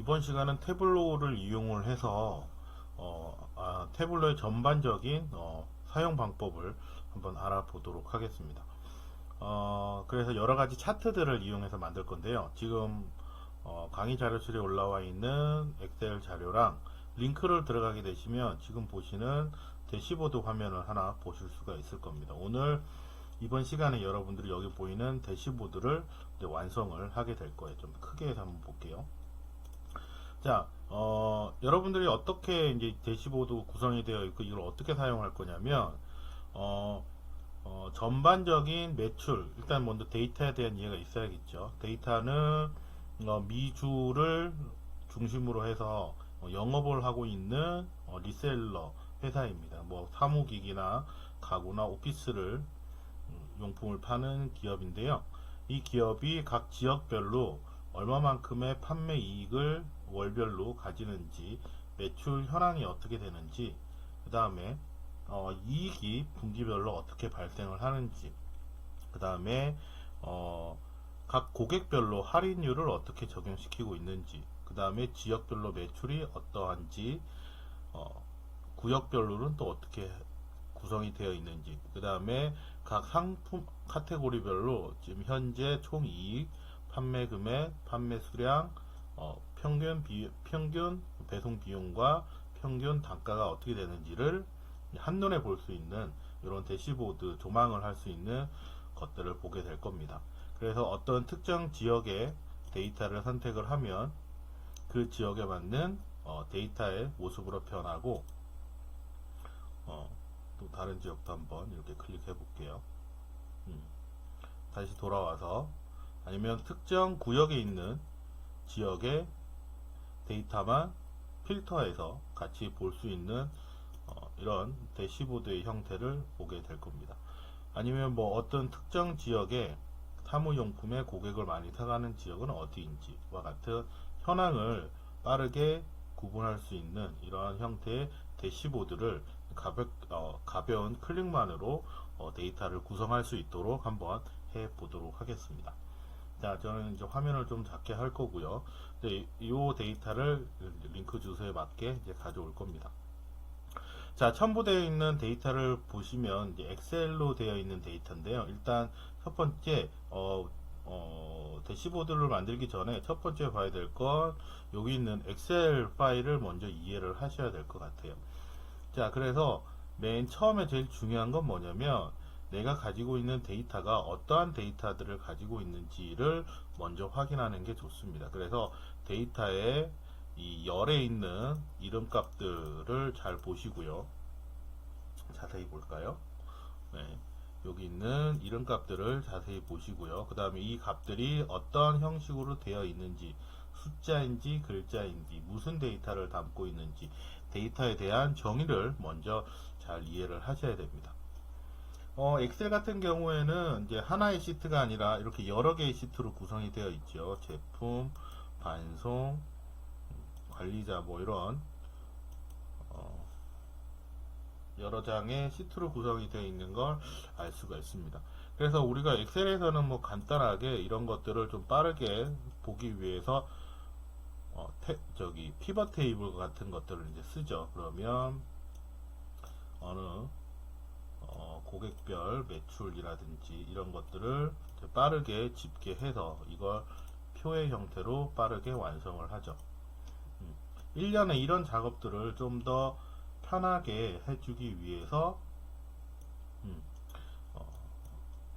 이번 시간은 태블로를 이용을 해서 태블로의 전반적인 사용 방법을 한번 알아보도록 하겠습니다. 그래서 여러가지 차트들을 이용해서 만들 건데요. 지금 강의 자료실에 올라와 있는 엑셀 자료랑 링크를 들어가게 되시면 지금 보시는 대시보드 화면을 하나 보실 수가 있을 겁니다. 오늘 이번 시간에 여러분들이 여기 보이는 대시보드를 이제 완성을 하게 될 거예요. 좀 크게 해서 한번 볼게요. 자, 여러분들이 어떻게 이제 대시보드 구성이 되어 있고 이걸 어떻게 사용할 거냐면 전반적인 매출, 일단 먼저 데이터에 대한 이해가 있어야겠죠. 데이터는 미주를 중심으로 해서 영업을 하고 있는 리셀러 회사입니다. 뭐 사무기기나 가구나 오피스를 용품을 파는 기업인데요. 이 기업이 각 지역별로 얼마만큼의 판매 이익을 월별로 가지는지, 매출 현황이 어떻게 되는지, 그 다음에 이익이 분기별로 어떻게 발생을 하는지, 그 다음에 각 고객별로 할인율을 어떻게 적용시키고 있는지, 그 다음에 지역별로 매출이 어떠한지, 구역별로는 또 어떻게 구성이 되어 있는지, 그 다음에 각 상품 카테고리별로 지금 현재 총 이익, 판매 금액, 판매 수량, 평균 배송 비용과 평균 단가가 어떻게 되는지를 한눈에 볼 수 있는 이런 대시보드 조망을 할 수 있는 것들을 보게 될 겁니다. 그래서 어떤 특정 지역의 데이터를 선택을 하면 그 지역에 맞는 데이터의 모습으로 변하고, 또 다른 지역도 한번 이렇게 클릭해 볼게요. 다시 돌아와서, 아니면 특정 구역에 있는 지역의 데이터만 필터해서 같이 볼 수 있는 이런 대시보드의 형태를 보게 될 겁니다. 아니면 뭐 어떤 특정 지역의 사무용품의 고객을 많이 사가는 지역은 어디인지와 같은 현황을 빠르게 구분할 수 있는 이러한 형태의 대시보드를 가벼운 클릭만으로 데이터를 구성할 수 있도록 한번 해 보도록 하겠습니다. 자, 저는 이제 화면을 좀 작게 할 거고요. 이 데이터를 링크 주소에 맞게 이제 가져올 겁니다. 자, 첨부되어 있는 데이터를 보시면 이제 엑셀로 되어 있는 데이터인데요. 일단 첫 번째 대시보드를 만들기 전에 첫 번째 봐야 될 건 여기 있는 엑셀 파일을 먼저 이해를 하셔야 될 것 같아요. 자, 그래서 맨 처음에 제일 중요한 건 뭐냐면 내가 가지고 있는 데이터가 어떠한 데이터들을 가지고 있는지를 먼저 확인하는 게 좋습니다. 그래서 데이터에 이 열에 있는 이름값들을 잘 보시고요. 자세히 볼까요? 네, 여기 있는 이름값들을 자세히 보시고요. 그 다음에 이 값들이 어떤 형식으로 되어 있는지, 숫자인지 글자인지, 무슨 데이터를 담고 있는지, 데이터에 대한 정의를 먼저 잘 이해를 하셔야 됩니다. 엑셀 같은 경우에는 이제 하나의 시트가 아니라 이렇게 여러 개의 시트로 구성이 되어 있죠. 제품, 반송, 관리자, 뭐 이런 여러 장의 시트로 구성이 되어 있는 걸 알 수가 있습니다. 그래서 우리가 엑셀에서는 뭐 간단하게 이런 것들을 좀 빠르게 보기 위해서 피벗 테이블 같은 것들을 이제 쓰죠. 그러면 어느 고객별 매출이라든지 이런 것들을 빠르게 집계해서 이걸 표의 형태로 빠르게 완성을 하죠. 1년에 이런 작업들을 좀 더 편하게 해주기 위해서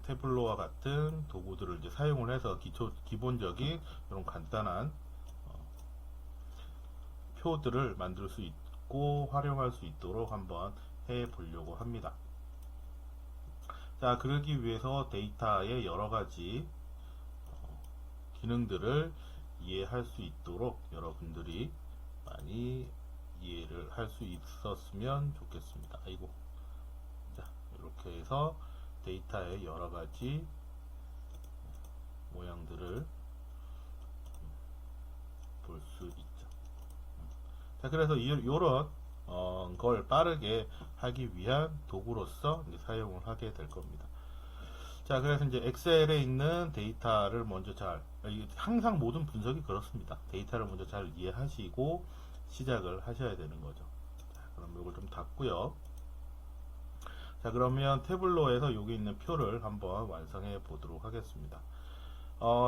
태블로와 같은 도구들을 이제 사용을 해서 기본적인 이런 간단한 표들을 만들 수 있고 활용할 수 있도록 한번 해 보려고 합니다. 자, 그러기 위해서 데이터의 여러가지 기능들을 이해할 수 있도록 여러분들이 많이 이해를 할 수 있었으면 좋겠습니다. 아이고. 자, 이렇게 해서 데이터의 여러가지 모양들을 볼 수 있죠. 자, 그래서 이런 걸 빠르게 하기 위한 도구로서 사용을 하게 될 겁니다. 자, 그래서 이제 엑셀에 있는 데이터를 먼저 항상 모든 분석이 그렇습니다. 데이터를 먼저 잘 이해하시고 시작을 하셔야 되는 거죠. 자, 그럼 이걸 좀 닫고요. 자, 그러면 태블로에서 여기 있는 표를 한번 완성해 보도록 하겠습니다.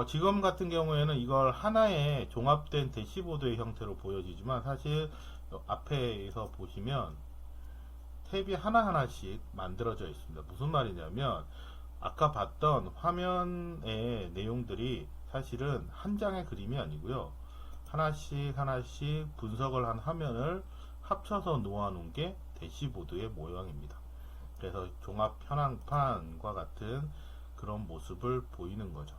지금 같은 경우에는 이걸 하나의 종합된 대시보드의 형태로 보여지지만 사실 앞에서 보시면 탭이 하나하나씩 만들어져 있습니다. 무슨 말이냐면 아까 봤던 화면의 내용들이 사실은 한 장의 그림이 아니고요. 하나씩 하나씩 분석을 한 화면을 합쳐서 놓아놓은 게 대시보드의 모양입니다. 그래서 종합 현황판과 같은 그런 모습을 보이는 거죠.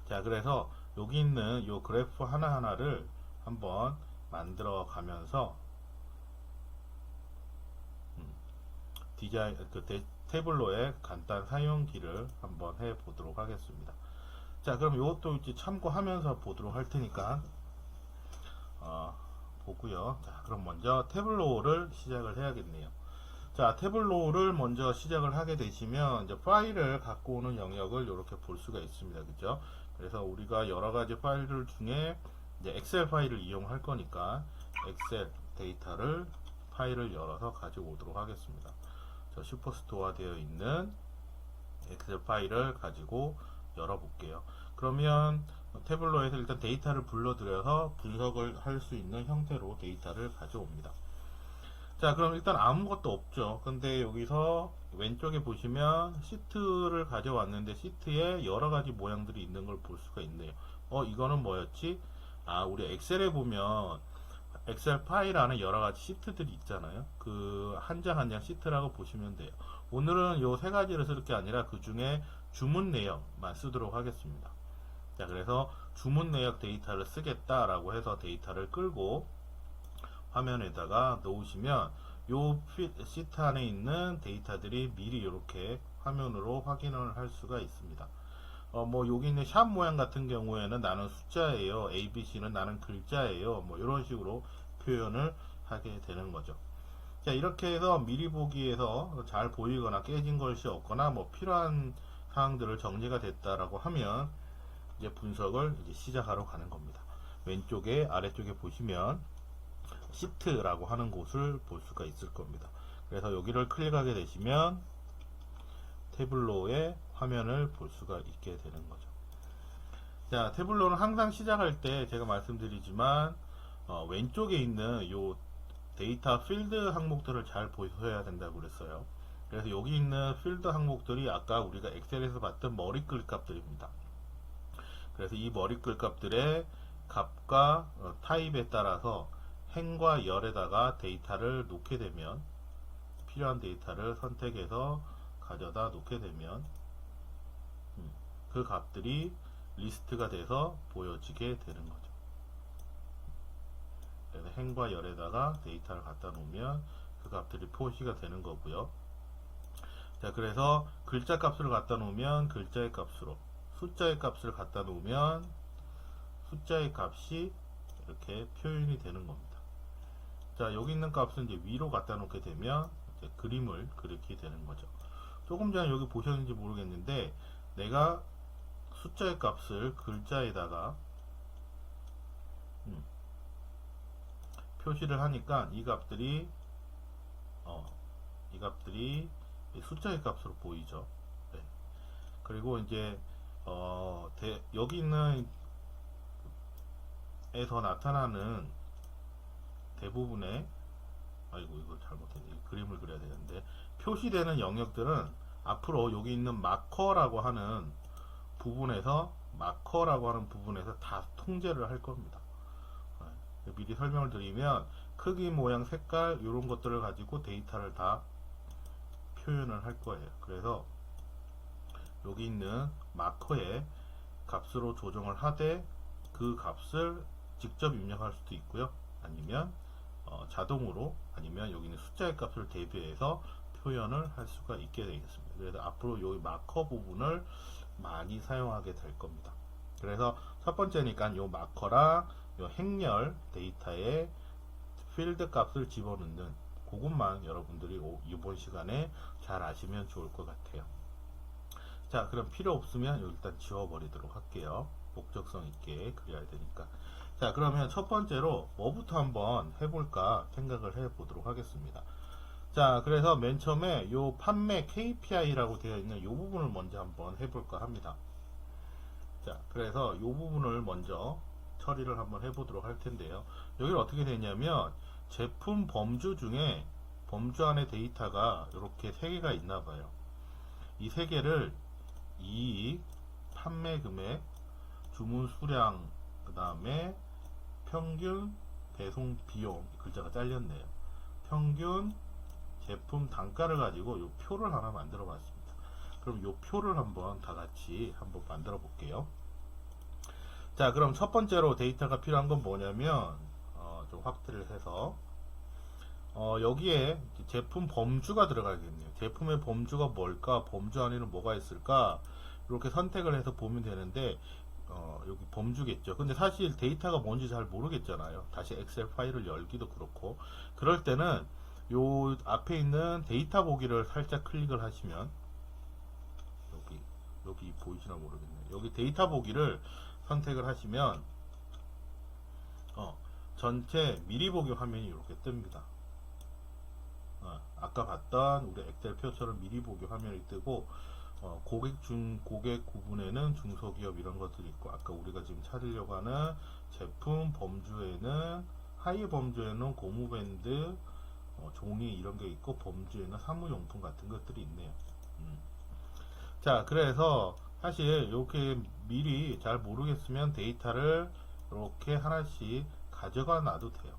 자, 그래서 여기 있는 이 그래프 하나하나를 한번 만들어 가면서 태블로의 간단 사용기를 한번 해 보도록 하겠습니다. 자, 그럼 이것도 이제 참고하면서 보도록 할 테니까 보고요. 자, 그럼 먼저 태블로를 시작을 해야겠네요. 자, 태블로를 먼저 시작을 하게 되시면 이제 파일을 갖고 오는 영역을 이렇게 볼 수가 있습니다. 그죠? 그래서 우리가 여러 가지 파일들 중에 이제 엑셀 파일을 이용할 거니까 엑셀 데이터를 파일을 열어서 가지고 오도록 하겠습니다. 저 슈퍼스토어 되어 있는 엑셀 파일을 가지고 열어볼게요. 그러면 태블로에서 일단 데이터를 불러들여서 분석을 할 수 있는 형태로 데이터를 가져옵니다. 자, 그럼 일단 아무것도 없죠. 근데 여기서 왼쪽에 보시면 시트를 가져왔는데 시트에 여러 가지 모양들이 있는 걸 볼 수가 있네요. 이거는 뭐였지? 우리 엑셀에 보면 엑셀 파일 안에 여러 가지 시트들이 있잖아요. 그 한 장 한 장 시트라고 보시면 돼요. 오늘은 요 세 가지를 쓸 게 아니라 그 중에 주문 내역만 쓰도록 하겠습니다. 자, 그래서 주문 내역 데이터를 쓰겠다라고 해서 데이터를 끌고 화면에다가 놓으시면 요 시트 안에 있는 데이터들이 미리 이렇게 화면으로 확인을 할 수가 있습니다. 뭐 여기 있는 샵 모양 같은 경우에는 나는 숫자예요, ABC는 나는 글자예요, 뭐 이런 식으로 표현을 하게 되는 거죠. 자, 이렇게 해서 미리 보기에서 잘 보이거나 깨진 것이 없거나 뭐 필요한 사항들을 정리가 됐다라고 하면 이제 분석을 이제 시작하러 가는 겁니다. 왼쪽에 아래쪽에 보시면 시트라고 하는 곳을 볼 수가 있을 겁니다. 그래서 여기를 클릭하게 되시면 태블로의 화면을 볼 수가 있게 되는 거죠. 자, 태블로는 항상 시작할 때 제가 말씀드리지만 왼쪽에 있는 요 데이터 필드 항목들을 잘 보셔야 된다고 그랬어요. 그래서 여기 있는 필드 항목들이 아까 우리가 엑셀에서 봤던 머리글 값들입니다. 그래서 이 머리글 값들의 값과 타입에 따라서 행과 열에다가 데이터를 놓게 되면 필요한 데이터를 선택해서 가져다 놓게 되면 그 값들이 리스트가 돼서 보여지게 되는 거죠. 그래서 행과 열에다가 데이터를 갖다 놓으면 그 값들이 표시가 되는 거고요. 자, 그래서 글자 값을 갖다 놓으면 글자의 값으로, 숫자의 값을 갖다 놓으면 숫자의 값이 이렇게 표현이 되는 겁니다. 자, 여기 있는 값은 이제 위로 갖다 놓게 되면 이제 그림을 그리게 되는 거죠. 조금 전에 여기 보셨는지 모르겠는데 내가 숫자의 값을 글자에다가 표시를 하니까 이 값들이 숫자의 값으로 보이죠. 네. 그리고 이제 여기 있는 에서 나타나는 대부분의 이거 잘못했네. 그림을 그려야 되는데 표시되는 영역들은 앞으로 여기 있는 마커라고 하는 부분에서 다 통제를 할 겁니다. 미리 설명을 드리면 크기, 모양, 색깔 이런 것들을 가지고 데이터를 다 표현을 할 거예요. 그래서 여기 있는 마커의 값으로 조정을 하되 그 값을 직접 입력할 수도 있고요. 아니면 자동으로, 아니면 여기 있는 숫자의 값을 대비해서 표현을 할 수가 있게 되겠습니다. 그래서 앞으로 여기 마커 부분을 많이 사용하게 될 겁니다. 그래서 첫 번째니까 요 마커랑 요 행렬 데이터에 필드 값을 집어넣는 그것만 여러분들이 이번 시간에 잘 아시면 좋을 것 같아요. 자, 그럼 필요 없으면 일단 지워버리도록 할게요. 목적성 있게 그려야 되니까. 자, 그러면 첫 번째로 뭐부터 한번 해볼까 생각을 해보도록 하겠습니다. 자, 그래서 맨 처음에 요 판매 KPI라고 되어 있는 요 부분을 먼저 한번 해볼까 합니다. 자, 그래서 요 부분을 먼저 처리를 한번 해보도록 할 텐데요. 여기는 어떻게 되냐면 제품 범주 중에 범주 안에 데이터가 이렇게 세 개가 있나 봐요. 이 세 개를 이익, 판매 금액, 주문 수량, 그 다음에 평균, 배송 비용, 글자가 잘렸네요. 평균, 제품 단가를 가지고 이 표를 하나 만들어 봤습니다. 그럼 이 표를 한번 다 같이 한번 만들어 볼게요. 자, 그럼 첫 번째로 데이터가 필요한 건 뭐냐면 좀 확대를 해서 여기에 제품 범주가 들어가겠네요. 제품의 범주가 뭘까? 범주 안에는 뭐가 있을까? 이렇게 선택을 해서 보면 되는데 여기 범주겠죠. 근데 사실 데이터가 뭔지 잘 모르겠잖아요. 다시 엑셀 파일을 열기도 그렇고, 그럴 때는 요 앞에 있는 데이터 보기를 살짝 클릭을 하시면 여기 보이시나 모르겠네요. 여기 데이터 보기를 선택을 하시면 전체 미리 보기 화면이 이렇게 뜹니다. 아까 봤던 우리 엑셀 표처럼 미리 보기 화면이 뜨고, 고객 구분에는 중소기업 이런 것들이 있고, 아까 우리가 지금 찾으려고 하는 제품 범주에는 하이 범주에는 고무밴드, 종이 이런 게 있고, 범주에는 사무용품 같은 것들이 있네요. 자, 그래서 사실 이렇게 미리 잘 모르겠으면 데이터를 이렇게 하나씩 가져가 놔도 돼요.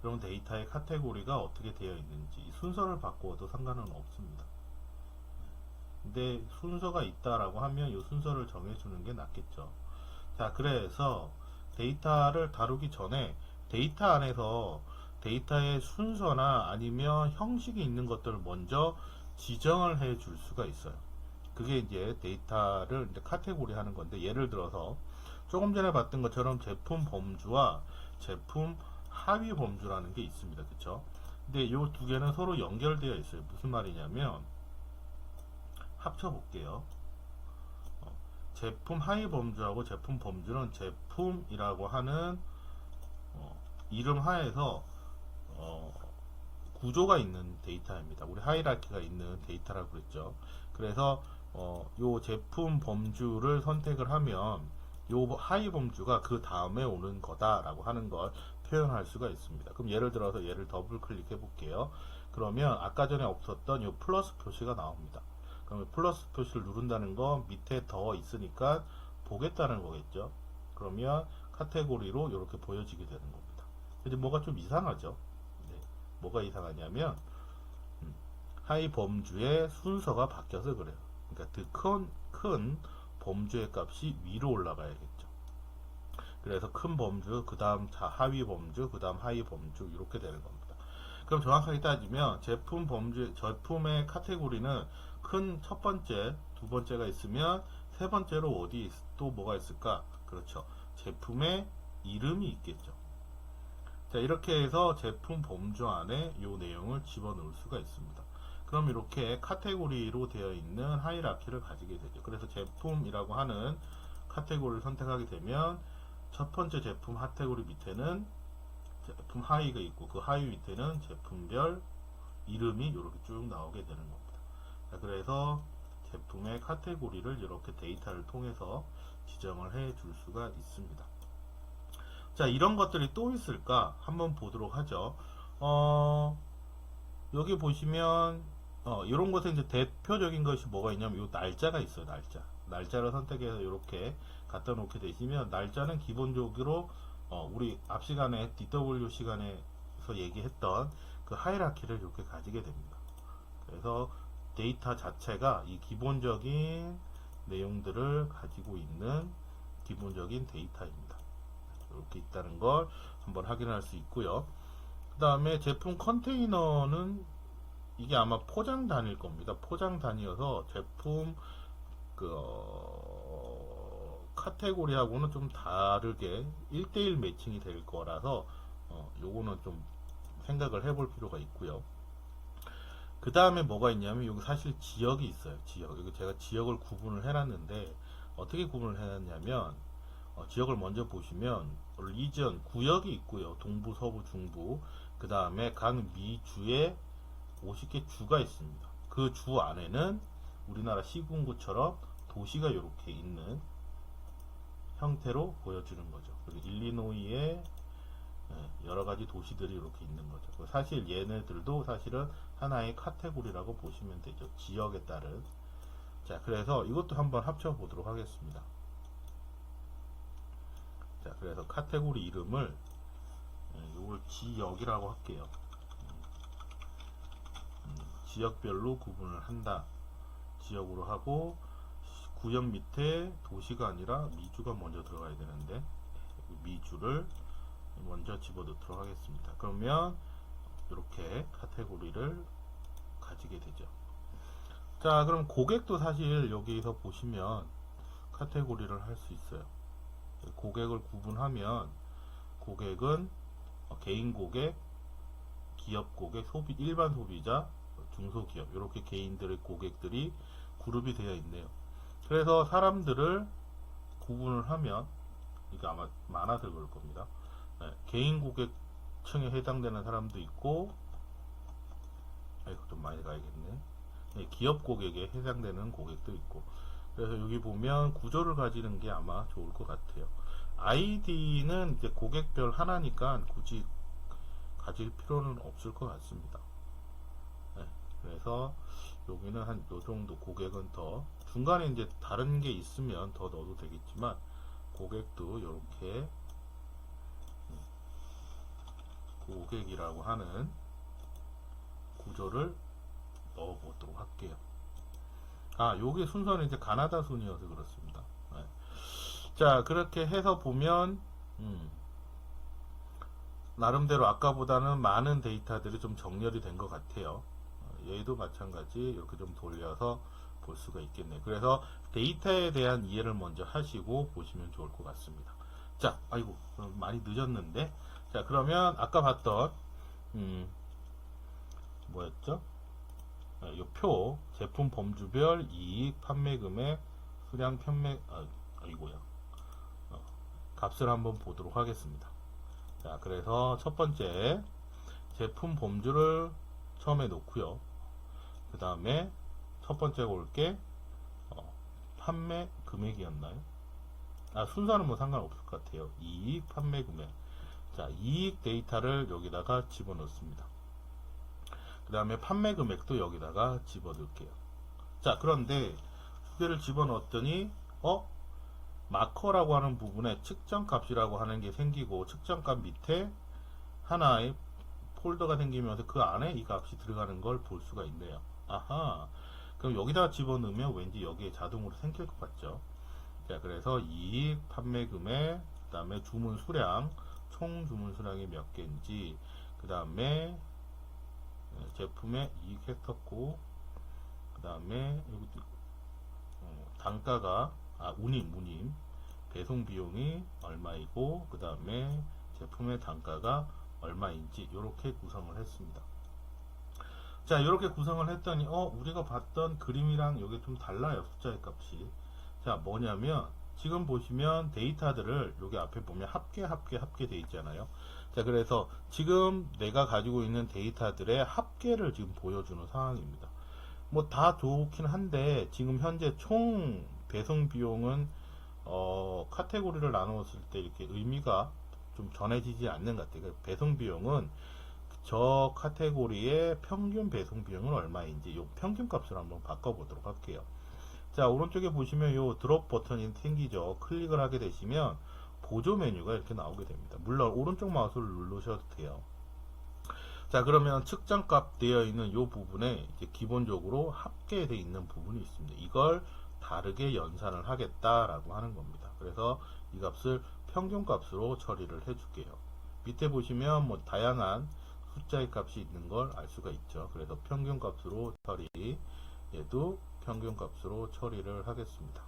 그럼 데이터의 카테고리가 어떻게 되어 있는지 순서를 바꾸어도 상관은 없습니다. 근데 순서가 있다라고 하면 이 순서를 정해주는 게 낫겠죠. 자, 그래서 데이터를 다루기 전에 데이터 안에서 데이터의 순서나 아니면 형식이 있는 것들을 먼저 지정을 해 줄 수가 있어요. 그게 이제 데이터를 이제 카테고리 하는 건데, 예를 들어서 조금 전에 봤던 것처럼 제품 범주와 제품 하위 범주라는 게 있습니다. 그쵸? 근데 이 두 개는 서로 연결되어 있어요. 무슨 말이냐면, 합쳐 볼게요. 제품 하위 범주하고 제품 범주는 제품이라고 하는 이름 하에서 구조가 있는 데이터입니다. 우리 하이라키가 있는 데이터라고 그랬죠. 그래서 요 제품 범주를 선택을 하면 요 하위 범주가 그 다음에 오는 거다라고 하는 걸 표현할 수가 있습니다. 그럼 예를 들어서 얘를 더블 클릭해 볼게요. 그러면 아까 전에 없었던 요 플러스 표시가 나옵니다. 그러면 플러스 표시를 누른다는 건 밑에 더 있으니까 보겠다는 거겠죠. 그러면 카테고리로 이렇게 보여지게 되는 겁니다. 근데 뭐가 좀 이상하죠. 네. 뭐가 이상하냐면 하위 범주의 순서가 바뀌어서 그래요. 그러니까 큰 범주의 값이 위로 올라가야겠죠. 그래서 큰 범주, 그 다음 하위 범주, 그 다음 하위 범주 이렇게 되는 겁니다. 그럼 정확하게 따지면 제품의 카테고리는 큰 첫 번째, 두 번째가 있으면 세 번째로 어디 또 뭐가 있을까? 그렇죠. 제품의 이름이 있겠죠. 자, 이렇게 해서 제품 범주 안에 이 내용을 집어넣을 수가 있습니다. 그럼 이렇게 카테고리로 되어 있는 하이라키를 가지게 되죠. 그래서 제품이라고 하는 카테고리를 선택하게 되면 첫 번째 제품 카테고리 밑에는 제품 하위가 있고, 그 하위 밑에는 제품별 이름이 이렇게 쭉 나오게 되는 겁니다. 자, 그래서 제품의 카테고리를 이렇게 데이터를 통해서 지정을 해 줄 수가 있습니다. 자, 이런 것들이 또 있을까 한번 보도록 하죠. 여기 보시면 이런 것에 이제 대표적인 것이 뭐가 있냐면 이 날짜가 있어요. 날짜를 선택해서 이렇게 갖다 놓게 되시면, 날짜는 기본적으로 우리 앞 시간에 DW 시간에서 얘기했던 그 하이라키를 이렇게 가지게 됩니다. 그래서 데이터 자체가 이 기본적인 내용들을 가지고 있는 기본적인 데이터입니다. 이렇게 있다는 걸 한번 확인할 수 있고요. 그 다음에 제품 컨테이너는 이게 아마 포장 단위일 겁니다. 포장 단위여서 제품 카테고리하고는 좀 다르게 1대1 매칭이 될 거라서 요거는 좀 생각을 해볼 필요가 있고요. 그 다음에 뭐가 있냐면 여기 사실 지역이 있어요. 지역. 이거 제가 지역을 구분을 해놨는데 어떻게 구분을 해놨냐면 지역을 먼저 보시면 리전 구역이 있고요. 동부, 서부, 중부. 그 다음에 각 미주에 50개 주가 있습니다. 그 주 안에는 우리나라 시군구처럼 도시가 이렇게 있는 형태로 보여주는 거죠. 그리고 일리노이에 여러 가지 도시들이 이렇게 있는 거죠. 사실 얘네들도 사실은 하나의 카테고리라고 보시면 되죠. 지역에 따른. 자, 그래서 이것도 한번 합쳐 보도록 하겠습니다. 자, 그래서 카테고리 이름을 이걸 지역이라고 할게요. 지역별로 구분을 한다. 지역으로 하고 구역 밑에 도시가 아니라 미주가 먼저 들어가야 되는데 미주를 먼저 집어넣도록 하겠습니다. 그러면 이렇게 카테고리를 가지게 되죠. 자, 그럼 고객도 사실 여기서 보시면 카테고리를 할 수 있어요. 고객을 구분하면 고객은 개인 고객, 기업 고객, 일반 소비자, 중소기업 이렇게 개인들의 고객들이 그룹이 되어 있네요. 그래서 사람들을 구분을 하면 이게 아마 많아서 그럴 겁니다. 개인 고객층에 해당되는 사람도 있고, 좀 많이 가야겠네. 기업 고객에 해당되는 고객도 있고. 그래서 여기 보면 구조를 가지는 게 아마 좋을 것 같아요. 아이디는 이제 고객별 하나니까 굳이 가질 필요는 없을 것 같습니다. 그래서 여기는 한 요 정도 고객은 더 중간에 이제 다른 게 있으면 더 넣어도 되겠지만 고객도 이렇게 고객이라고 하는 구조를 넣어 보도록 할게요. 요게 순서는 이제 가나다 순이어서 그렇습니다. 자, 그렇게 해서 보면 나름대로 아까보다는 많은 데이터들이 좀 정렬이 된 것 같아요. 얘도 마찬가지 이렇게 좀 돌려서 볼 수가 있겠네요. 그래서 데이터에 대한 이해를 먼저 하시고 보시면 좋을 것 같습니다. 자, 아이고 많이 늦었는데, 자, 그러면 아까 봤던 뭐였죠? 이 표, 제품 범주별 이익, 판매 금액, 수량 판매, 아이고야, 값을 한번 보도록 하겠습니다. 자, 그래서 첫 번째 제품 범주를 처음에 놓고요. 그 다음에 첫 번째가 올게 판매 금액이었나요? 순서는 뭐 상관없을 것 같아요. 이익, 판매 금액. 자, 이익 데이터를 여기다가 집어넣습니다. 그 다음에 판매 금액도 여기다가 집어넣을게요. 자, 그런데 두 개를 집어넣었더니 마커라고 하는 부분에 측정값이라고 하는 게 생기고 측정값 밑에 하나의 폴더가 생기면서 그 안에 이 값이 들어가는 걸 볼 수가 있네요. 아하, 그럼 여기다 집어넣으면 왠지 여기에 자동으로 생길 것 같죠. 자, 그래서 이익, 판매 금액, 그 다음에 주문 수량, 총 주문 수량이 몇 개인지, 그 다음에 제품의 이익 했었고, 그 다음에 여기 단가가 운임 배송 비용이 얼마이고, 그 다음에 제품의 단가가 얼마인지 이렇게 구성을 했습니다. 자, 이렇게 구성을 했더니 우리가 봤던 그림이랑 여기 좀 달라요. 숫자의 값이. 자, 뭐냐면 지금 보시면 데이터들을 여기 앞에 보면 합계 돼 있잖아요. 자, 그래서 지금 내가 가지고 있는 데이터들의 합계를 지금 보여주는 상황입니다. 뭐 다 좋긴 한데 지금 현재 총 배송 비용은 카테고리를 나누었을 때 이렇게 의미가 좀 전해지지 않는 것 같아요. 배송 비용은 저 카테고리의 평균 배송 비용은 얼마인지 요 평균 값을 한번 바꿔보도록 할게요. 자, 오른쪽에 보시면 요 드롭 버튼이 생기죠. 클릭을 하게 되시면 보조 메뉴가 이렇게 나오게 됩니다. 물론 오른쪽 마우스를 누르셔도 돼요. 자, 그러면 측정값 되어 있는 요 부분에 이제 기본적으로 합계되어 있는 부분이 있습니다. 이걸 다르게 연산을 하겠다라고 하는 겁니다. 그래서 이 값을 평균 값으로 처리를 해줄게요. 밑에 보시면 뭐 다양한 숫자의 값이 있는 걸 알 수가 있죠. 그래서 평균 값으로 처리, 얘도 평균 값으로 처리를 하겠습니다.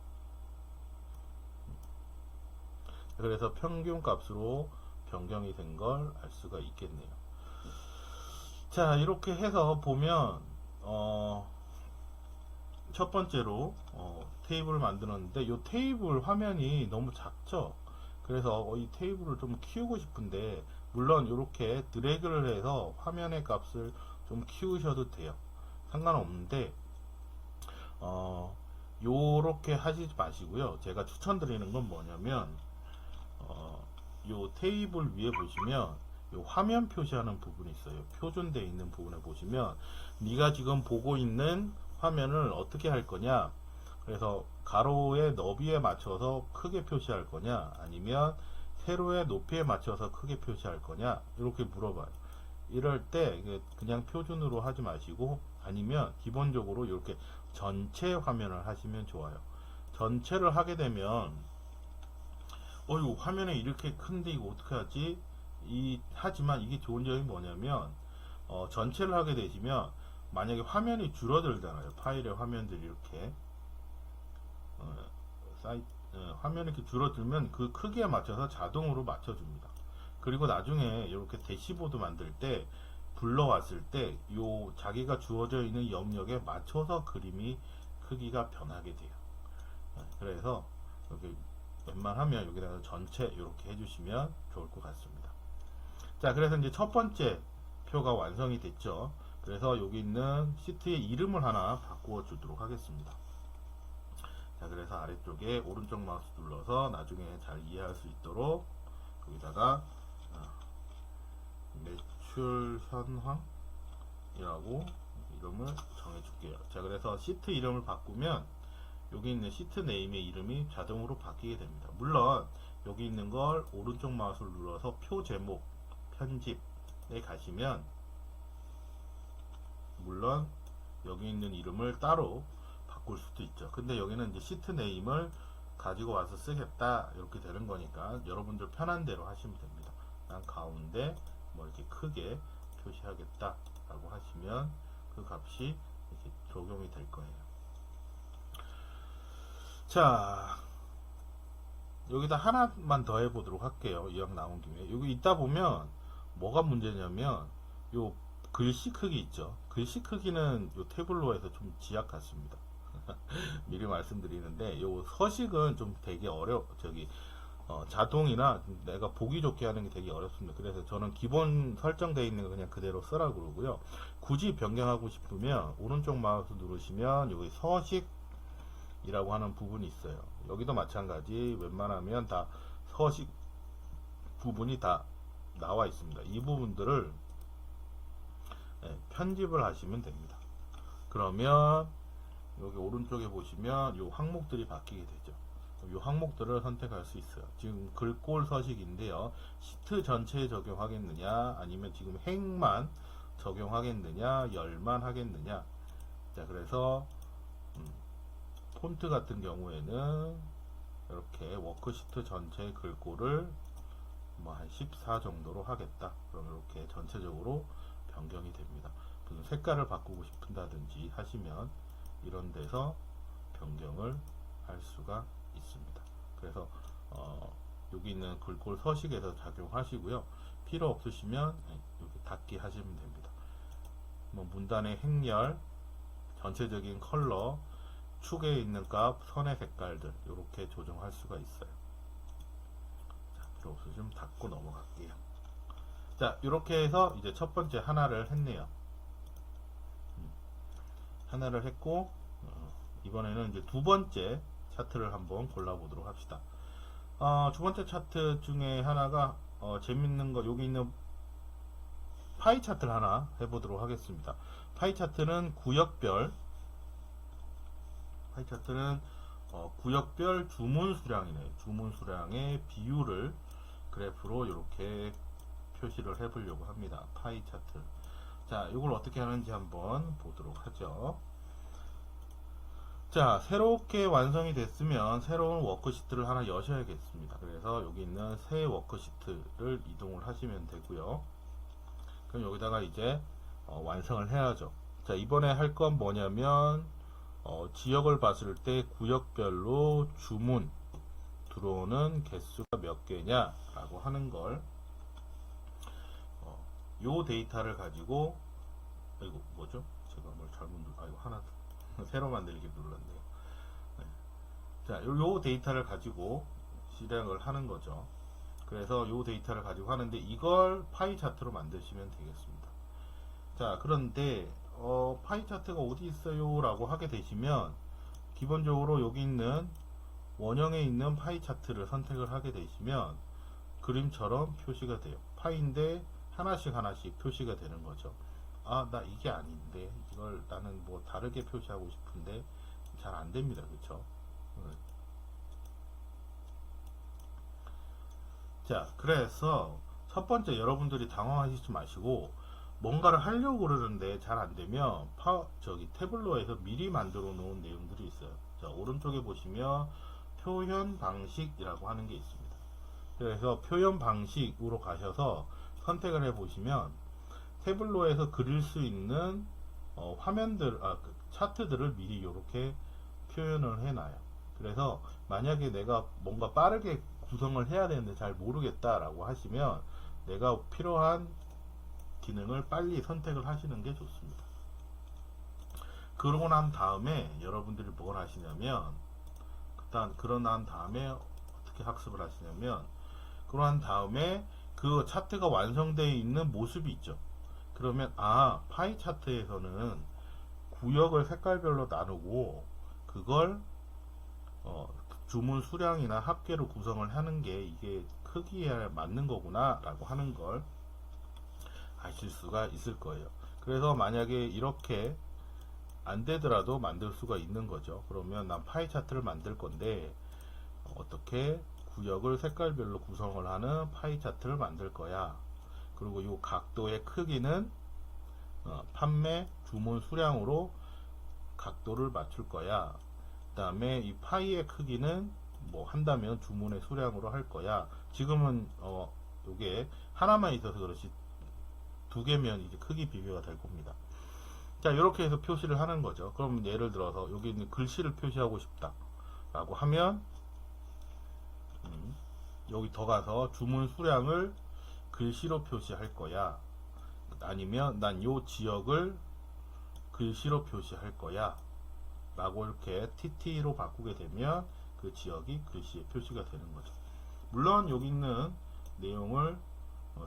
그래서 평균 값으로 변경이 된 걸 알 수가 있겠네요. 자, 이렇게 해서 보면 첫 번째로 테이블을 만들었는데 이 테이블 화면이 너무 작죠. 그래서 이 테이블을 좀 키우고 싶은데, 물론 이렇게 드래그를 해서 화면의 값을 좀 키우셔도 돼요. 상관없는데 요렇게 하시지 마시고요. 제가 추천드리는 건 뭐냐면 요 테이블 위에 보시면 요 화면 표시하는 부분이 있어요. 표준되어 있는 부분에 보시면 네가 지금 보고 있는 화면을 어떻게 할 거냐, 그래서 가로의 너비에 맞춰서 크게 표시할 거냐, 아니면 세로의 높이에 맞춰서 크게 표시할 거냐, 이렇게 물어봐요. 이럴 때 그냥 표준으로 하지 마시고, 아니면 기본적으로 이렇게 전체 화면을 하시면 좋아요. 전체를 하게 되면 이거 화면에 이렇게 큰데 이거 어떻게 하지? 하지만 이게 좋은 점이 뭐냐면 전체를 하게 되시면 만약에 화면이 줄어들잖아요. 파일의 화면들이 이렇게 화면이 이렇게 줄어들면 그 크기에 맞춰서 자동으로 맞춰줍니다. 그리고 나중에 이렇게 대시보드 만들 때 불러왔을 때 요 자기가 주어져 있는 영역에 맞춰서 그림이 크기가 변하게 돼요. 그래서 여기 웬만하면 여기다가 전체 이렇게 해주시면 좋을 것 같습니다. 자, 그래서 이제 첫 번째 표가 완성이 됐죠. 그래서 여기 있는 시트의 이름을 하나 바꾸어 주도록 하겠습니다. 자, 그래서 아래쪽에 오른쪽 마우스 눌러서 나중에 잘 이해할 수 있도록 여기다가 매출 현황이라고 이름을 정해 줄게요. 자, 그래서 시트 이름을 바꾸면 여기 있는 시트 네임의 이름이 자동으로 바뀌게 됩니다. 물론 여기 있는 걸 오른쪽 마우스를 눌러서 표 제목 편집에 가시면 물론 여기 있는 이름을 따로 바꿀 수도 있죠. 근데 여기는 이제 시트 네임을 가지고 와서 쓰겠다 이렇게 되는 거니까 여러분들 편한 대로 하시면 됩니다. 난 가운데 뭐 이렇게 크게 표시하겠다 라고 하시면 그 값이 이렇게 적용이 될 거예요. 자, 여기다 하나만 더 해보도록 할게요. 이왕 나온 김에. 여기 있다 보면 뭐가 문제냐면 요 글씨 크기 있죠. 글씨 크기는 요 태블로에서 좀 지약 같습니다. 미리 말씀드리는데 요 서식은 좀 되게 자동이나 내가 보기 좋게 하는 게 되게 어렵습니다. 그래서 저는 기본 설정되어 있는 거 그냥 그대로 쓰라 그러고요. 굳이 변경하고 싶으면 오른쪽 마우스 누르시면 여기 서식 이라고 하는 부분이 있어요. 여기도 마찬가지 웬만하면 다 서식 부분이 다 나와 있습니다. 이 부분들을 편집을 하시면 됩니다. 그러면 여기 오른쪽에 보시면 이 항목들이 바뀌게 되죠. 이 항목들을 선택할 수 있어요. 지금 글꼴 서식인데요. 시트 전체에 적용하겠느냐, 아니면 지금 행만 적용하겠느냐, 열만 하겠느냐. 자, 그래서 폰트 같은 경우에는 이렇게 워크시트 전체 글꼴을 뭐 한 14 정도로 하겠다. 그럼 이렇게 전체적으로 변경이 됩니다. 무슨 색깔을 바꾸고 싶다든지 하시면 이런 데서 변경을 할 수가 있습니다. 그래서 여기 있는 글꼴 서식에서 작용하시고요. 필요 없으시면 여기 닫기 하시면 됩니다. 뭐 문단의 행렬, 전체적인 컬러, 축에 있는 값, 선의 색깔들 이렇게 조정할 수가 있어요. 자, 필요 없으시면 닫고 넘어갈게요. 자, 이렇게 해서 이제 첫 번째 하나를 했네요. 하나를 했고 이번에는 이제 두 번째 차트를 한번 골라보도록 합시다. 두 번째 차트 중에 하나가 재밌는 거, 여기 있는 파이 차트를 하나 해보도록 하겠습니다. 파이 차트는 구역별 주문 수량이네. 주문 수량의 비율을 그래프로 이렇게 표시를 해보려고 합니다. 파이 차트. 자, 이걸 어떻게 하는지 한번 보도록 하죠. 자, 새롭게 완성이 됐으면 새로운 워크시트를 하나 여셔야겠습니다. 그래서 여기 있는 새 워크시트를 이동을 하시면 되고요. 그럼 여기다가 이제 완성을 해야죠. 자, 이번에 할 건 뭐냐면 지역을 봤을 때 구역별로 주문 들어오는 개수가 몇 개냐 라고 하는 걸 요 데이터를 가지고 이거 뭐죠? 제가 뭘 잘못 아이고 하나 새로 만들기 눌렀네요. 네. 자, 요 데이터를 가지고 실행을 하는 거죠. 그래서 요 데이터를 가지고 하는데 이걸 파이 차트로 만드시면 되겠습니다. 자, 그런데 파이 차트가 어디 있어요? 라고 하게 되시면 기본적으로 여기 있는 원형에 있는 파이 차트를 선택을 하게 되시면 그림처럼 표시가 돼요. 파이인데 하나씩 표시가 되는 거죠. 아, 나 이게 아닌데 이걸 나는 뭐 다르게 표시하고 싶은데 잘 안 됩니다. 그쵸? 자, 그래서 첫 번째 여러분들이 당황하시지 마시고 뭔가를 하려고 그러는데 잘 안 되면 태블로에서 미리 만들어 놓은 내용들이 있어요. 자, 오른쪽에 보시면 표현 방식이라고 하는 게 있습니다. 그래서 표현 방식으로 가셔서 선택을 해 보시면 태블로에서 그릴 수 있는 차트들을 미리 이렇게 표현을 해놔요. 그래서 만약에 내가 뭔가 빠르게 구성을 해야 되는데 잘 모르겠다라고 하시면 내가 필요한 기능을 빨리 선택을 하시는 게 좋습니다. 그러고 난 다음에 여러분들이 뭘 하시냐면 그러고 난 다음에 어떻게 학습을 하시냐면 그러한 다음에 그 차트가 완성되어 있는 모습이 있죠. 그러면 파이 차트에서는 구역을 색깔별로 나누고 그걸 주문 수량이나 합계로 구성을 하는 게 이게 크기에 맞는 거구나 라고 하는 걸 아실 수가 있을 거예요. 그래서 만약에 이렇게 안 되더라도 만들 수가 있는 거죠. 그러면 난 파이 차트를 만들 건데 어떻게 구역을 색깔별로 구성을 하는 파이 차트를 만들 거야. 그리고 이 각도의 크기는 판매 주문 수량으로 각도를 맞출 거야. 그 다음에 이 파이의 크기는 뭐 한다면 주문의 수량으로 할 거야. 지금은 요게 하나만 있어서 그렇지 두 개면 이제 크기 비교가 될 겁니다. 자, 이렇게 해서 표시를 하는 거죠. 그럼 예를 들어서 여기 있는 글씨를 표시하고 싶다 라고 하면 여기 더 가서 주문 수량을 글씨로 표시할 거야. 아니면 난 요 지역을 글씨로 표시할 거야 라고 이렇게 TT로 바꾸게 되면 그 지역이 글씨에 표시가 되는 거죠. 물론 여기 있는 내용을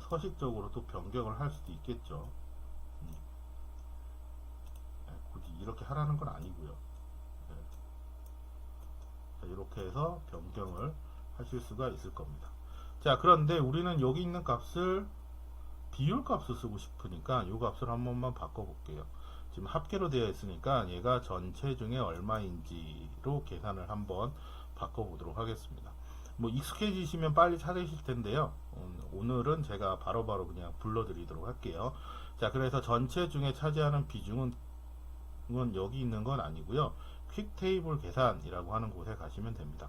서식적으로 또 변경을 할 수도 있겠죠. 굳이 이렇게 하라는 건 아니고요. 자, 이렇게 해서 변경을 하실 수가 있을 겁니다. 자, 그런데 우리는 여기 있는 값을 비율 값을 쓰고 싶으니까 이 값을 한 번만 바꿔 볼게요. 지금 합계로 되어 있으니까 얘가 전체 중에 얼마인지로 계산을 한번 바꿔 보도록 하겠습니다. 뭐 익숙해지시면 빨리 찾으실 텐데요. 오늘은 제가 바로바로 그냥 불러드리도록 할게요. 자, 그래서 전체 중에 차지하는 비중은 여기 있는 건 아니고요. 퀵 테이블 계산이라고 하는 곳에 가시면 됩니다.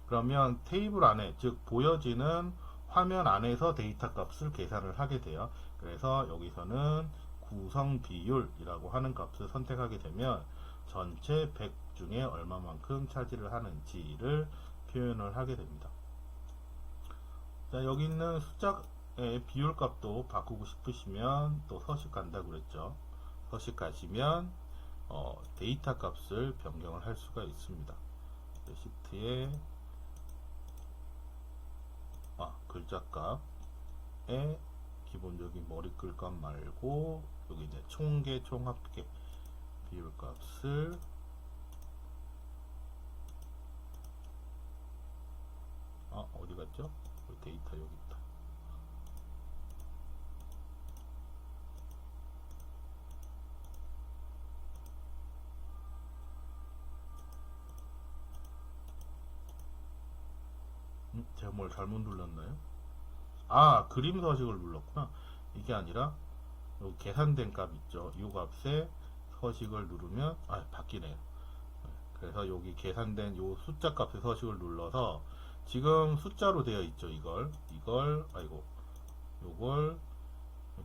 그러면 테이블 안에, 즉 보여지는 화면 안에서 데이터 값을 계산을 하게 돼요. 그래서 여기서는 구성 비율이라고 하는 값을 선택하게 되면 전체 100 중에 얼마만큼 차지를 하는지를 표현을 하게 됩니다. 자, 여기 있는 숫자의 비율 값도 바꾸고 싶으시면 또 서식 간다고 그랬죠. 서식 가시면 데이터 값을 변경을 할 수가 있습니다. 시트에 글자 값에 기본적인 머리글 값 말고 여기 이제 총계 총합계 비율 값을 어디 갔죠? 데이터 여기 있다. 제가 뭘 잘못 눌렀나요? 그림 서식을 눌렀구나. 이게 아니라 여기 계산된 값 있죠. 이 값에 서식을 누르면 바뀌네요. 그래서 여기 계산된 요 숫자 값의 서식을 눌러서 지금 숫자로 되어 있죠. 요걸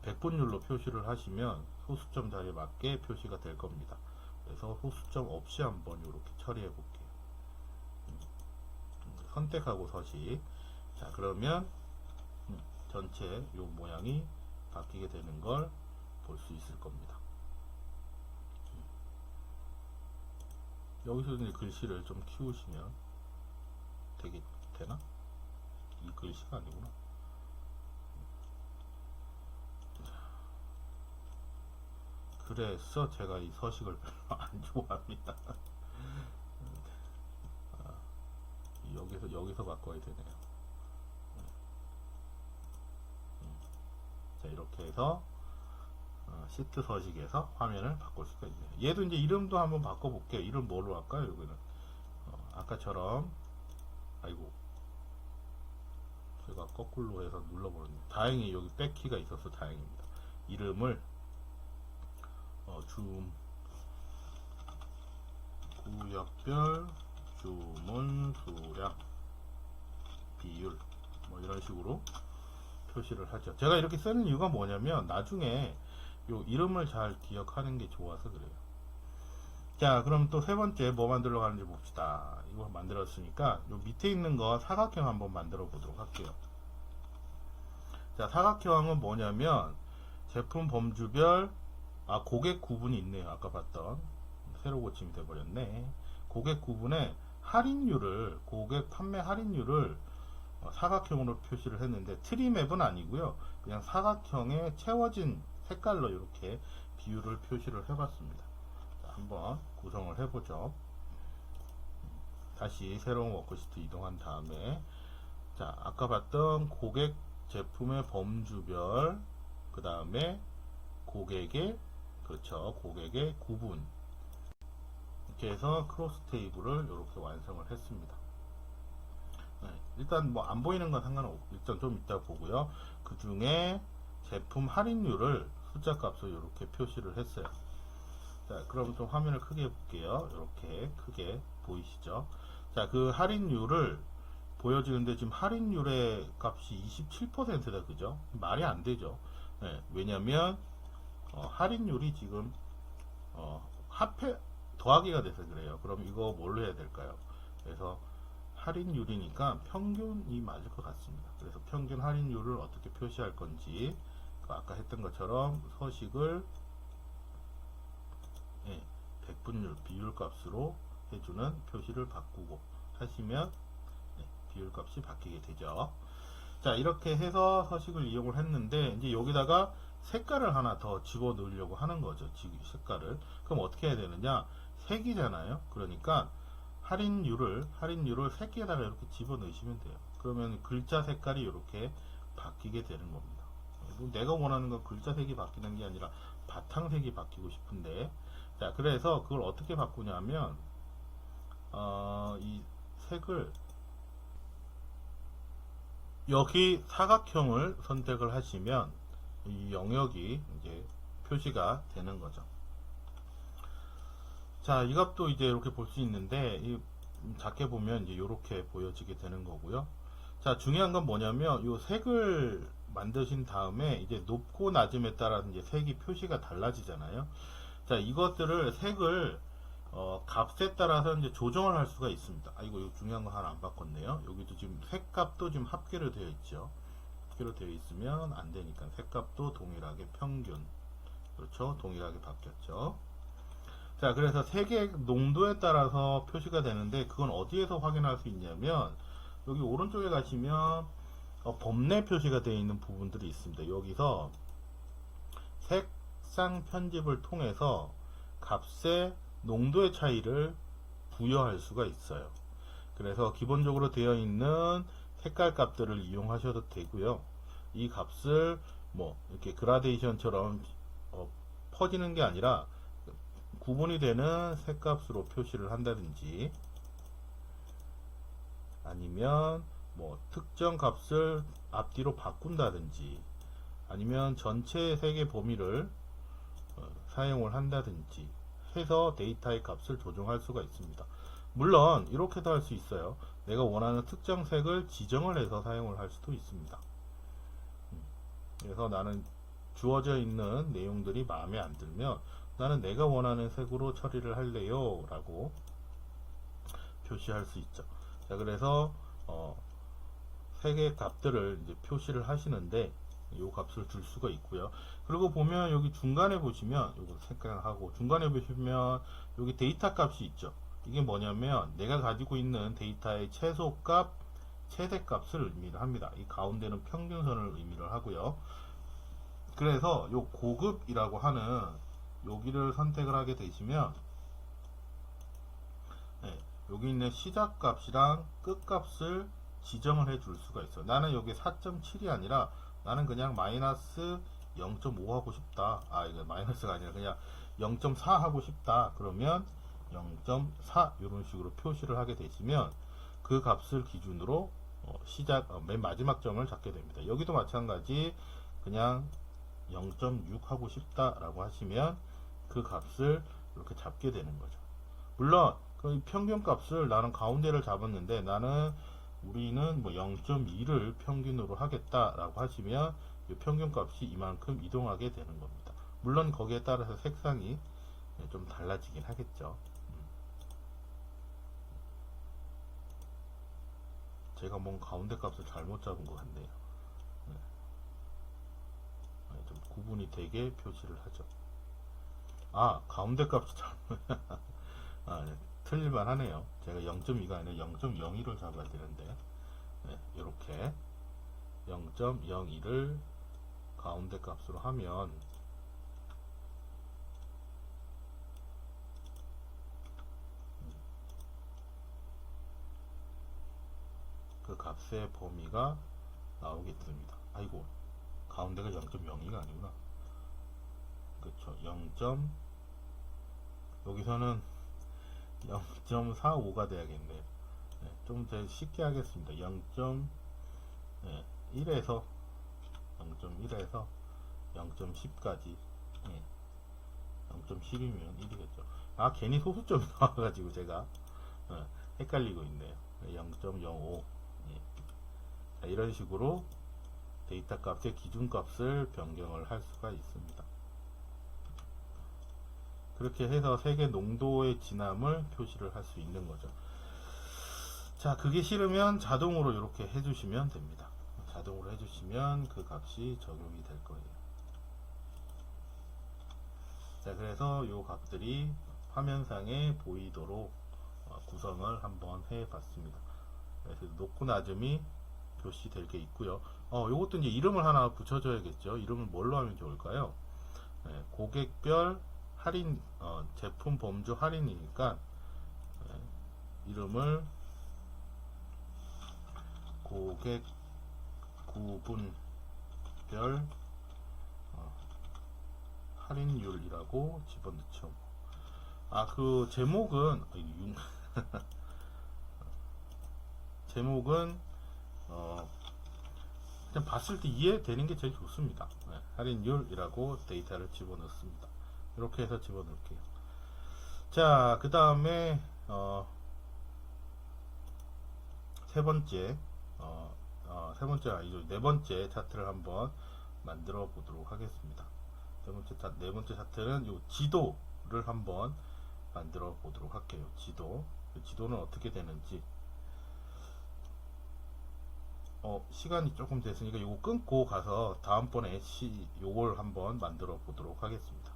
100분율로 표시를 하시면 소수점 자리에 맞게 표시가 될 겁니다. 그래서 소수점 없이 한번 이렇게 처리해 볼게요. 선택하고 서식. 자, 그러면 전체 요 모양이 바뀌게 되는 걸 볼 수 있을 겁니다. 여기서 이제 글씨를 좀 키우시면 되나? 이 글씨가 아니구나. 그래서 제가 이 서식을 별로 안 좋아합니다. 여기서 바꿔야 되네요. 자, 이렇게 해서 시트 서식에서 화면을 바꿀 수가 있네요. 얘도 이제 이름도 한번 바꿔볼게요. 이름 뭘로 할까요? 여기는 아까처럼, 아이고, 제가 거꾸로 해서 눌러버렸네요. 다행히 여기 백키가 있어서 다행입니다. 이름을 구역별 주문 수량 비율 뭐 이런 식으로 표시를 하죠. 제가 이렇게 쓰는 이유가 뭐냐면 나중에 요 이름을 잘 기억하는 게 좋아서 그래요. 자, 그럼 또 세 번째 뭐 만들러 가는지 봅시다. 이거 만들었으니까 요 밑에 있는 거 사각형 한번 만들어 보도록 할게요. 자, 사각형은 뭐냐면 제품 범주별 고객 구분이 있네요. 아까 봤던 새로 고침이 돼버렸네. 고객 구분에 할인율을, 고객 판매 할인율을 사각형으로 표시를 했는데 트리맵은 아니고요. 그냥 사각형에 채워진 색깔로 이렇게 비율을 표시를 해봤습니다. 자, 한번 구성을 해보죠. 다시 새로운 워크시트 이동한 다음에, 자, 아까 봤던 고객 제품의 범주별, 그 다음에 고객의, 그렇죠, 고객의 구분, 이렇게 해서 크로스 테이블을 이렇게 완성을 했습니다. 네, 일단 뭐 안 보이는 건 상관없고 일단 좀 이따 보고요. 그 중에 제품 할인율을 숫자 값을 이렇게 표시를 했어요. 자, 그럼 좀 화면을 크게 해볼게요. 이렇게 크게 보이시죠? 자, 그 할인율을 보여지는데 지금 할인율의 값이 27%다, 그죠? 말이 안 되죠. 네, 왜냐면 할인율이 지금 합해 더하기가 돼서 그래요. 그럼 이거 뭘로 해야 될까요? 그래서 할인율이니까 평균이 맞을 것 같습니다. 그래서 평균 할인율을 어떻게 표시할 건지 아까 했던 것처럼 서식을 백분율 비율 값으로 해주는 표시를 바꾸고 하시면 비율 값이 바뀌게 되죠. 자, 이렇게 해서 서식을 이용을 했는데 이제 여기다가 색깔을 하나 더 집어 넣으려고 하는 거죠. 색깔을. 그럼 어떻게 해야 되느냐? 색이잖아요. 그러니까 할인율을 색에다가 이렇게 집어 넣으시면 돼요. 그러면 글자 색깔이 이렇게 바뀌게 되는 겁니다. 내가 원하는 건 글자 색이 바뀌는 게 아니라 바탕색이 바뀌고 싶은데, 자, 그래서 그걸 어떻게 바꾸냐면 이 색을 여기 사각형을 선택을 하시면 이 영역이 이제 표시가 되는 거죠. 자, 이 값도 이제 이렇게 볼 수 있는데 작게 보면 이제 이렇게 보여지게 되는 거고요. 자, 중요한 건 뭐냐면 이 색을 만드신 다음에 이제 높고 낮음에 따라서 이제 색이 표시가 달라지잖아요. 자, 이것들을 색을 값에 따라서 이제 조정을 할 수가 있습니다. 이거 중요한 거 하나 안 바꿨네요. 여기도 지금 색값도 지금 합계로 되어 있죠. 합계로 되어 있으면 안 되니까 색값도 동일하게 평균, 그렇죠, 동일하게 바뀌었죠. 자, 그래서 색의 농도에 따라서 표시가 되는데 그건 어디에서 확인할 수 있냐면 여기 오른쪽에 가시면 범례 표시가 되어 있는 부분들이 있습니다. 여기서 색상 편집을 통해서 값의 농도의 차이를 부여할 수가 있어요. 그래서 기본적으로 되어 있는 색깔 값들을 이용하셔도 되고요. 이 값을 뭐 이렇게 그라데이션처럼 퍼지는 게 아니라 구분이 되는 색값으로 표시를 한다든지, 아니면 뭐 특정 값을 앞뒤로 바꾼다든지, 아니면 전체 색의 범위를 사용을 한다든지 해서 데이터의 값을 조정할 수가 있습니다. 물론 이렇게도 할 수 있어요. 내가 원하는 특정 색을 지정을 해서 사용을 할 수도 있습니다. 그래서 나는 주어져 있는 내용들이 마음에 안 들면 나는 내가 원하는 색으로 처리를 할래요 라고 표시할 수 있죠. 자, 그래서 색의 값들을 이제 표시를 하시는데 이 값을 줄 수가 있고요. 그리고 보면 여기 중간에 보시면 이거 색깔하고 중간에 보시면 여기 데이터 값이 있죠. 이게 뭐냐면 내가 가지고 있는 데이터의 최소값, 최대값을 의미를 합니다. 이 가운데는 평균선을 의미를 하고요. 그래서 요 고급이라고 하는 여기를 선택을 하게 되시면 네, 여기 있는 시작값이랑 끝값을 지정을 해 줄 수가 있어요. 나는 여기 4.7이 아니라 나는 그냥 마이너스 0.5 하고 싶다. 이거 마이너스가 아니라 그냥 0.4 하고 싶다. 그러면 0.4 이런 식으로 표시를 하게 되시면 그 값을 기준으로 맨 마지막 점을 잡게 됩니다. 여기도 마찬가지 그냥 0.6 하고 싶다라고 하시면 그 값을 이렇게 잡게 되는 거죠. 물론 그 평균 값을 나는 가운데를 잡았는데 우리는 뭐 0.2를 평균으로 하겠다라고 하시면 이 평균 값이 이만큼 이동하게 되는 겁니다. 물론 거기에 따라서 색상이 좀 달라지긴 하겠죠. 제가 뭔 가운데 값을 잘못 잡은 것 같네요. 좀 구분이 되게 표시를 하죠. 가운데 값이 잘못 네, 틀릴만 하네요. 제가 0.2가 아니라 0.02를 잡아야 되는데 이렇게 0.02를 가운데 값으로 하면 그 값의 범위가 나오겠습니다. 아이고, 가운데가 0.02가 아니구나. 그렇죠. 여기서는 0.45가 돼야겠네요. 좀 더 쉽게 하겠습니다. 0.1에서 0.10까지 0.10이면 1이겠죠. 괜히 소수점이 나와가지고 제가 헷갈리고 있네요. 0.05 이런 식으로 데이터 값의 기준값을 변경을 할 수가 있습니다. 그렇게 해서 색의 농도의 진함을 표시를 할 수 있는 거죠. 자, 그게 싫으면 자동으로 이렇게 해주시면 됩니다. 자동으로 해주시면 그 값이 적용이 될 거예요. 자, 그래서 이 값들이 화면상에 보이도록 구성을 한번 해봤습니다. 그래서 높고 낮음이 표시될 게 있고요. 요것도 이제 이름을 하나 붙여줘야겠죠. 이름을 뭘로 하면 좋을까요? 고객별 할인, 제품 범주 할인이니까 이름을 고객 구분별 할인율이라고 집어넣죠. 그 제목은 제목은 그냥 봤을 때 이해되는 게 제일 좋습니다. 할인율이라고 데이터를 집어넣습니다. 이렇게 해서 집어넣을게요. 자, 그 다음에 네 번째 차트를 한번 만들어 보도록 하겠습니다. 네 번째 차트는 요 지도를 한번 만들어 보도록 할게요. 지도는 어떻게 되는지. 시간이 조금 됐으니까 요거 끊고 가서 다음번에 요걸 한번 만들어 보도록 하겠습니다.